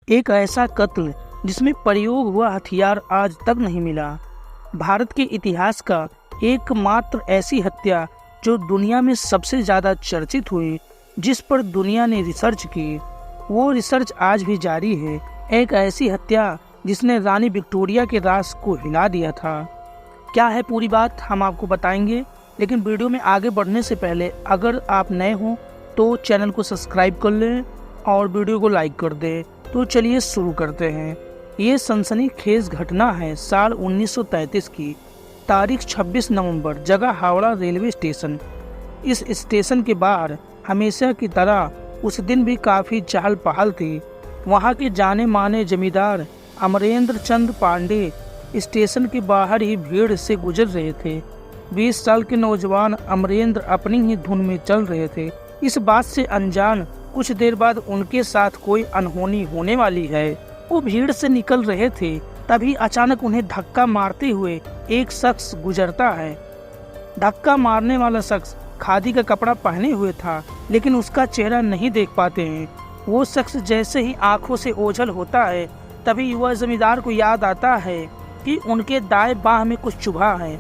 एक ऐसा कत्ल जिसमें प्रयोग हुआ हथियार आज तक नहीं मिला। भारत के इतिहास का एकमात्र ऐसी हत्या जो दुनिया में सबसे ज़्यादा चर्चित हुई, जिस पर दुनिया ने रिसर्च की, वो रिसर्च आज भी जारी है। एक ऐसी हत्या जिसने रानी विक्टोरिया के राज को हिला दिया था। क्या है पूरी बात हम आपको बताएंगे, लेकिन वीडियो में आगे बढ़ने से पहले अगर आप नए हों तो चैनल को सब्सक्राइब कर लें और वीडियो को लाइक कर दें। तो चलिए शुरू करते हैं। ये सनसनीखेज घटना है साल 1933 की, तारीख 26 नवंबर, जगह हावड़ा रेलवे स्टेशन। इस स्टेशन के बाहर हमेशा की तरह उस दिन भी काफ़ी चहल पहल थी। वहाँ के जाने माने जमींदार अमरेंद्र चंद पांडे स्टेशन के बाहर ही भीड़ से गुजर रहे थे। 20 साल के नौजवान अमरेंद्र अपनी ही धुन में चल रहे थे, इस बात से अनजान कुछ देर बाद उनके साथ कोई अनहोनी होने वाली है। वो भीड़ से निकल रहे थे, तभी अचानक उन्हें धक्का मारते हुए एक शख्स गुजरता है। धक्का मारने वाला शख्स खादी का कपड़ा पहने हुए था, लेकिन उसका चेहरा नहीं देख पाते हैं। वो शख्स जैसे ही आंखों से ओझल होता है, तभी युवा जमींदार को याद आता है कि उनके दाएं बाह में कुछ चुभा है।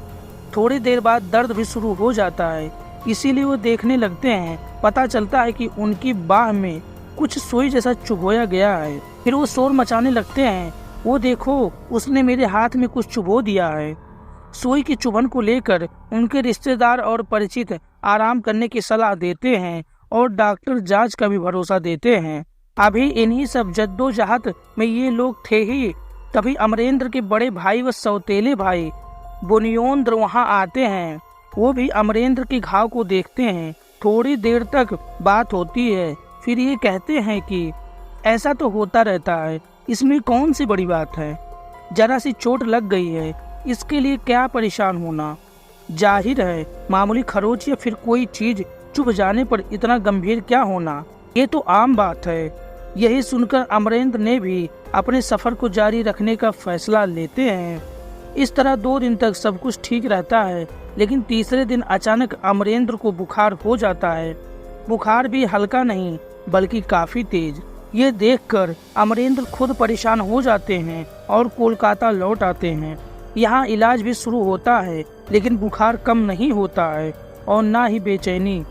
थोड़ी देर बाद दर्द भी शुरू हो जाता है, इसीलिए वो देखने लगते हैं। पता चलता है कि उनकी बाह में कुछ सुई जैसा चुभोया गया है। फिर वो शोर मचाने लगते हैं, वो देखो, उसने मेरे हाथ में कुछ चुभो दिया है। सुई की चुभन को लेकर उनके रिश्तेदार और परिचित आराम करने की सलाह देते हैं और डॉक्टर जांच का भी भरोसा देते हैं। अभी इन्हीं सब जद्दोजहद में ये लोग थे ही, तभी अमरेंद्र के बड़े भाई व सौतेले भाई बुनियोंद्र वहाँ आते हैं। वो भी अमरेंद्र के घाव को देखते हैं। थोड़ी देर तक बात होती है, फिर ये कहते हैं कि ऐसा तो होता रहता है, इसमें कौन सी बड़ी बात है। जरा सी चोट लग गई है, इसके लिए क्या परेशान होना। जाहिर है मामूली खरोच या फिर कोई चीज चुभ जाने पर इतना गंभीर क्या होना, ये तो आम बात है। यही सुनकर अमरेंद्र ने भी अपने सफर को जारी रखने का फैसला लेते हैं। इस तरह 2 दिन तक सब कुछ ठीक रहता है, लेकिन तीसरे दिन अचानक अमरेंद्र को बुखार हो जाता है। बुखार भी हल्का नहीं बल्कि काफी तेज। ये देखकर अमरेंद्र खुद परेशान हो जाते हैं और कोलकाता लौट आते हैं। यहाँ इलाज भी शुरू होता है, लेकिन बुखार कम नहीं होता है और ना ही बेचैनी,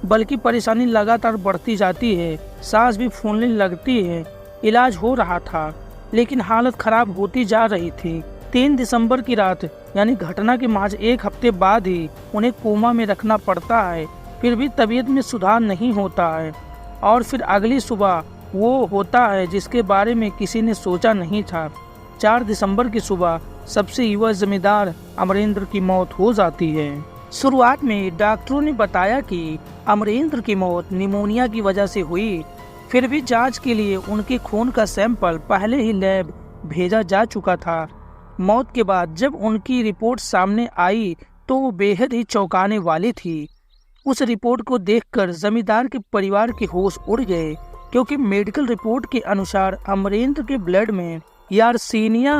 बल्कि परेशानी लगातार बढ़ती जाती है। सांस भी फूलने लगती है। इलाज हो रहा था, लेकिन हालत खराब होती जा रही थी। 3 दिसंबर की रात, यानी घटना के महज 1 हफ्ते बाद ही उन्हें कोमा में रखना पड़ता है। फिर भी तबीयत में सुधार नहीं होता है और फिर अगली सुबह वो होता है जिसके बारे में किसी ने सोचा नहीं था। 4 दिसंबर की सुबह सबसे युवा जमींदार अमरेंद्र की मौत हो जाती है। शुरुआत में डॉक्टरों ने बताया कि अमरेंद्र की मौत निमोनिया की वजह से हुई। फिर भी जांच के लिए उनके खून का सैंपल पहले ही लैब भेजा जा चुका था। मौत के बाद जब उनकी रिपोर्ट सामने आई तो वो बेहद ही चौंकाने वाली थी। उस रिपोर्ट को देखकर जमींदार के परिवार के होश उड़ गए, क्योंकि मेडिकल रिपोर्ट के अनुसार अमरेंद्र के ब्लड में यार्सीनिया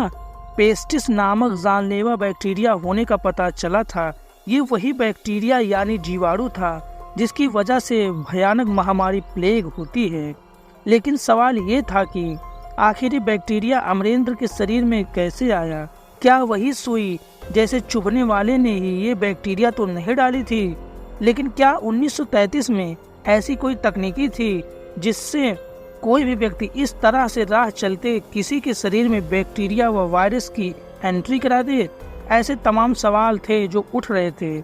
पेस्टिस नामक जानलेवा बैक्टीरिया होने का पता चला था। ये वही बैक्टीरिया यानी जीवाणु था जिसकी वजह से भयानक महामारी प्लेग होती है। लेकिन सवाल ये था कि आखिर ये बैक्टीरिया अमरेंद्र के शरीर में कैसे आया। क्या वही सुई जैसे चुभने वाले ने ही ये बैक्टीरिया तो नहीं डाली थी, लेकिन क्या 1933 में ऐसी कोई तकनीकी थी जिससे कोई भी व्यक्ति इस तरह से राह चलते किसी के शरीर में बैक्टीरिया व वायरस की एंट्री करा दे। ऐसे तमाम सवाल थे जो उठ रहे थे।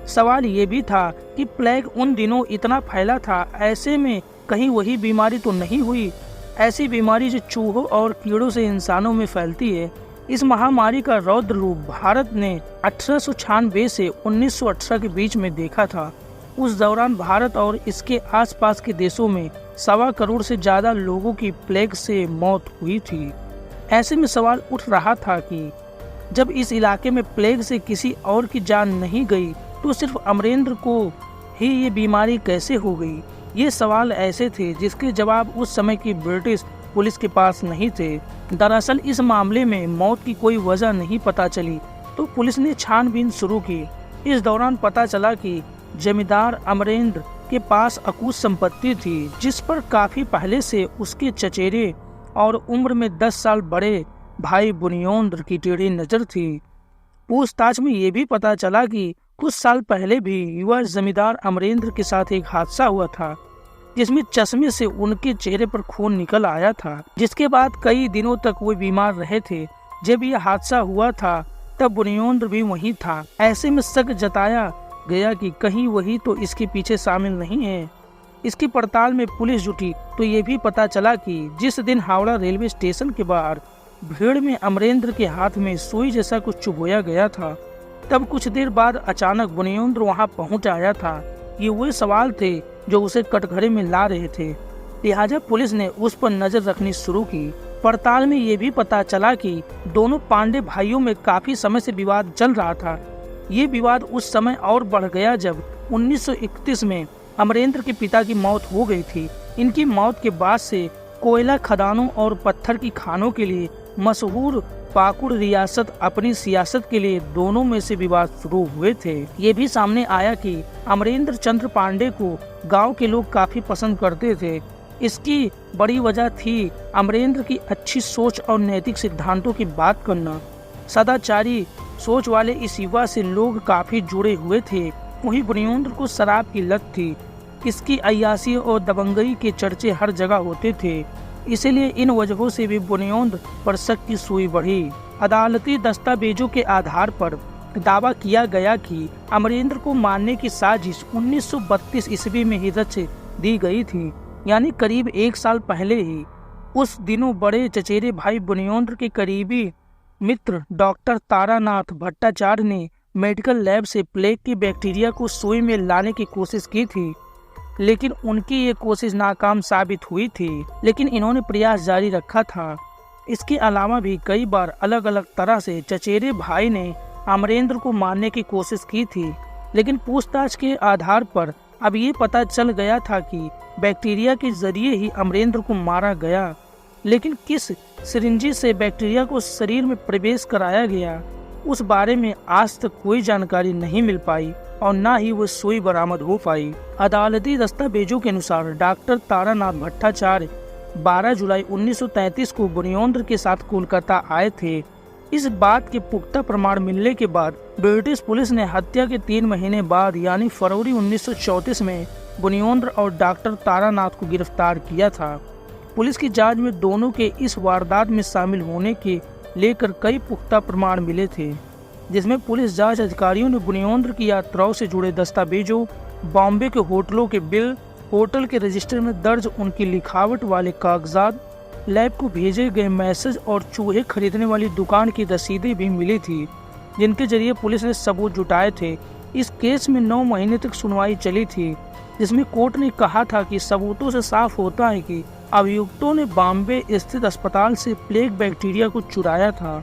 सवाल ये भी था कि प्लेग उन दिनों इतना फैला था, ऐसे में कहीं वही बीमारी तो नहीं हुई, ऐसी बीमारी जो चूहों और कीड़ों से इंसानों में फैलती है। इस महामारी का रौद्र रूप भारत ने 1896 से 1918 के बीच में देखा था। उस दौरान भारत और इसके आसपास के देशों में 1.25 करोड़ से ज्यादा लोगों की प्लेग से मौत हुई थी। ऐसे में सवाल उठ रहा था कि जब इस इलाके में प्लेग से किसी और की जान नहीं गई, तो सिर्फ अमरेंद्र को ही ये बीमारी कैसे हो गई। ये सवाल ऐसे थे जिसके जवाब उस समय की ब्रिटिश पुलिस के पास नहीं थे। दरअसल इस मामले में मौत की कोई वजह नहीं पता चली, तो पुलिस ने छानबीन शुरू की। इस दौरान पता चला कि जमींदार अमरेंद्र के पास अकूत संपत्ति थी, जिस पर काफी पहले से उसके चचेरे और उम्र में 10 साल बड़े भाई बुनियोंद्र की टेढ़ी नजर थी। पूछताछ में ये भी पता चला कि कुछ साल पहले भी युवा जमींदार अमरेंद्र के साथ एक हादसा हुआ था, जिसमें चश्मे से उनके चेहरे पर खून निकल आया था, जिसके बाद कई दिनों तक वो बीमार रहे थे। जब यह हादसा हुआ था तब बुनियोंद्र भी वहीं था। ऐसे में शक जताया गया कि कहीं वही तो इसके पीछे शामिल नहीं है। इसकी पड़ताल में पुलिस जुटी तो ये भी पता चला कि जिस दिन हावड़ा रेलवे स्टेशन के बाहर भीड़ में अमरेंद्र के हाथ में सुई जैसा कुछ चुभोया गया था, तब कुछ देर बाद अचानक बुनियोंद्र वहां पहुंच आया था। ये वही सवाल थे जो उसे कटघरे में ला रहे थे, लिहाजा पुलिस ने उस पर नजर रखनी शुरू की। पड़ताल में ये भी पता चला कि दोनों पांडे भाइयों में काफी समय से विवाद चल रहा था। ये विवाद उस समय और बढ़ गया जब 1931 में अमरेंद्र के पिता की मौत हो गई थी। इनकी मौत के बाद से कोयला खदानों और पत्थर की खानों के लिए मशहूर पाकुड़ रियासत अपनी सियासत के लिए दोनों में से विवाद शुरू हुए थे। ये भी सामने आया कि अमरेंद्र चंद्र पांडे को गांव के लोग काफी पसंद करते थे। इसकी बड़ी वजह थी अमरेंद्र की अच्छी सोच और नैतिक सिद्धांतों की बात करना। सदाचारी सोच वाले इस युवा से लोग काफी जुड़े हुए थे। वहीं बुनियोंद्र को शराब की लत थी। इसकी अय्याशी और दबंगई के चर्चे हर जगह होते थे, इसलिए इन वजहों से भी बुनियोंद्र पर शक की सुई बढ़ी। अदालती दस्तावेजों के आधार पर दावा किया गया कि अमरेंद्र को मारने की साजिश 1932 ईस्वी में ही रच दी गई थी, यानी करीब 1 साल पहले ही। उस दिनों बड़े चचेरे भाई बुनियोंद्र के करीबी मित्र डॉक्टर तारानाथ भट्टाचार्य ने मेडिकल लैब से प्लेग की बैक्टीरिया को सुई में लाने की कोशिश की थी, लेकिन उनकी ये कोशिश नाकाम साबित हुई थी। लेकिन इन्होंने प्रयास जारी रखा था। इसके अलावा भी कई बार अलग अलग तरह से चचेरे भाई ने अमरेंद्र को मारने की कोशिश की थी, लेकिन पूछताछ के आधार पर अब ये पता चल गया था कि बैक्टीरिया के जरिए ही अमरेंद्र को मारा गया। लेकिन किस सिरिंजी से बैक्टीरिया को शरीर में प्रवेश कराया गया, उस बारे में आज तक कोई जानकारी नहीं मिल पाई और न ही वो सुई बरामद हो पाई। अदालती दस्तावेजों के अनुसार डॉक्टर तारानाथ भट्टाचार्य 12 जुलाई 1933 को बुनियोंद्र के साथ कोलकाता आए थे। इस बात के पुख्ता प्रमाण मिलने के बाद ब्रिटिश पुलिस ने हत्या के 3 महीने बाद यानी फरवरी 1934 में बुनियोंद्र और डॉक्टर तारानाथ को गिरफ्तार किया था। पुलिस की जांच में दोनों के इस वारदात में शामिल होने के लेकर कई पुख्ता प्रमाण मिले थे, जिसमें पुलिस जांच अधिकारियों ने बुनियोंद्र की यात्राओं से जुड़े दस्तावेजों, बॉम्बे के होटलों के बिल, होटल के रजिस्टर में दर्ज उनकी लिखावट वाले कागजात, लैब को भेजे गए मैसेज और चूहे खरीदने वाली दुकान की रसीदें भी मिली थी, जिनके जरिए पुलिस ने सबूत जुटाए थे। इस केस में 9 महीने तक सुनवाई चली थी, जिसमें कोर्ट ने कहा था कि सबूतों से साफ होता है कि अभियुक्तों ने बॉम्बे स्थित अस्पताल से प्लेग बैक्टीरिया को चुराया था।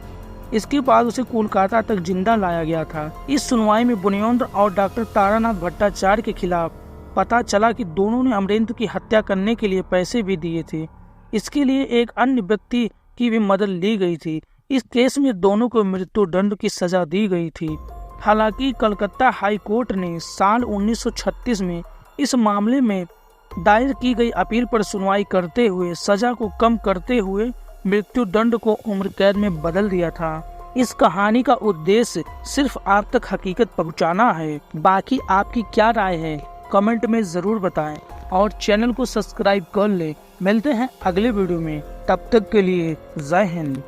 इसके बाद उसे कोलकाता तक जिंदा लाया गया था। इस सुनवाई में बुनियोंद्र और डॉक्टर तारानाथ भट्टाचार्य के खिलाफ पता चला कि दोनों ने अमरेंद्र की हत्या करने के लिए पैसे भी दिए थे। इसके लिए एक अन्य व्यक्ति की भी मदद ली गई थी। इस केस में दोनों को मृत्यु दंड की सजा दी गई थी। हालांकि कलकत्ता हाई कोर्ट ने साल 1936 में इस मामले में दायर की गई अपील पर सुनवाई करते हुए सजा को कम करते हुए मृत्यु दंड को उम्र कैद में बदल दिया था। इस कहानी का उद्देश्य सिर्फ आप तक हकीकत पहुंचाना है। बाकी आपकी क्या राय है कमेंट में जरूर बताएं और चैनल को सब्सक्राइब कर लें। मिलते हैं अगले वीडियो में, तब तक के लिए जय हिंद।